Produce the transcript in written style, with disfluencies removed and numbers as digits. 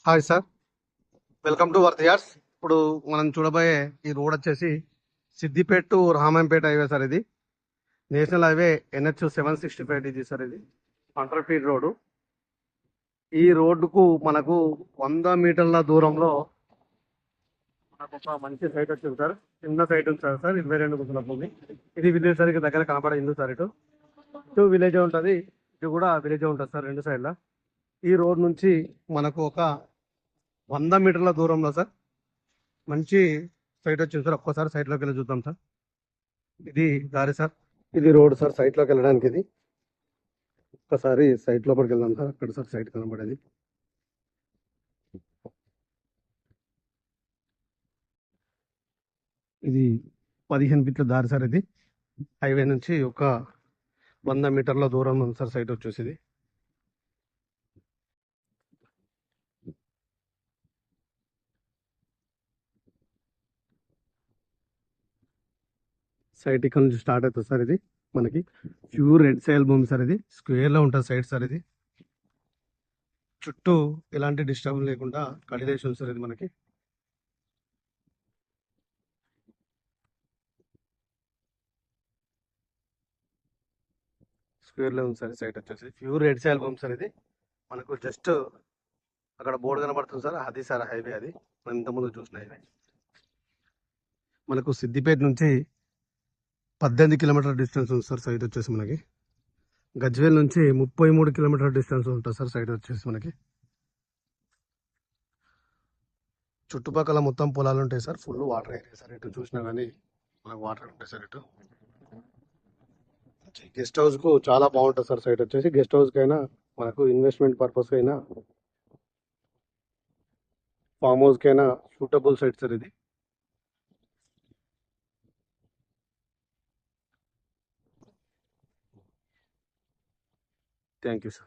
Hi sir, welcome to worth yards. ఇప్పుడు మనం చూడబోయే ఈ రోడ్ వచ్చేసి Siddipet to Ramayampet highway sir. ఇది నేషనల్ హైవే NH 765 ఇది సార్. ఇది 100 ఫీట్ రోడ్డు. ఈ రోడ్డుకు మనకు 100 మీటర్ల దూరంలో మనకు ఒక మంచి సైట్ వచ్చింది సార్. చిన్న సైట్ ఉంది సార్ 22 గుంటల భూమి. ఇది విలేజ్ సరికి దగ్గర కనపడే ఇల్లు సార్. ఇటు విలేజ్ ఉంటుంది, ఇటు కూడా విలేజ్ ఉంటుంది సార్, రెండు సైడ్ల. ఈ రోడ్ నుంచి మనకు ఒక 100 మీటర్ల దూరంలో సార్ మంచి సైట్ వచ్చింది సార్. ఒక్కసారి సైట్ లోకి వెళ్ళి చూద్దాం సార్. ఇది దారి సార్, ఇది రోడ్ సార్ సైట్ లోకి వెళ్ళడానికి. ఇది ఒక్కసారి సైట్ లోపలికి వెళ్దాం సార్. అక్కడ సార్ సైట్ కనబడేది. ఇది 15 ఫీట్ల దారి సార్. ఇది హైవే నుంచి ఒక 100 మీటర్ల దూరం ఉంది సార్ సైట్ వచ్చేసి. ఇది సైట్ ఇక్కడ నుంచి స్టార్ట్ అవుతుంది సార్. ఇది మనకి ప్యూర్ రెడ్ సాయిల్ భూమి సార్. ఇది స్క్వేర్ లో ఉంటుంది సైట్ సార్. ఇది చుట్టూ ఎలాంటి డిస్టర్బ్ లేకుండా కడిలేషన్ సార్. ఇది మనకి స్క్వేర్ లో ఉంది సార్. సైట్ వచ్చేసి ప్యూర్ రెడ్ సాయిల్ భూమి సార్. ఇది మనకు జస్ట్ అక్కడ బోర్డు కనబడుతుంది సార్, అది సార్ హైవే. అది మనం ఇంతకుముందు చూసిన హైవే. మనకు సిద్దిపేట నుంచి 18 కిలోమీటర్ డిస్టెన్స్ ఉంది సార్ సైట్ వచ్చేసి మనకి. గజ్వేల్ నుంచి 33 కిలోమీటర్ డిస్టెన్స్ ఉంటుంది సార్ సైట్ వచ్చేసి మనకి. చుట్టుపక్కల మొత్తం పొలాలు ఉంటాయి sir, full water area sir. ఇటు చూసినా కానీ మనకు వాటర్ ఉంటాయి సార్. ఇటు గెస్ట్ హౌస్ కు చాలా బాగుంటుంది సార్ సైట్ వచ్చేసి. గెస్ట్ హౌస్ కైనా మనకు ఇన్వెస్ట్మెంట్ పర్పస్ కైనా ఫామ్ హౌస్ కైనా సూటబుల్ సైట్ సార్. ఇది థ్యాంక్ యూ సార్.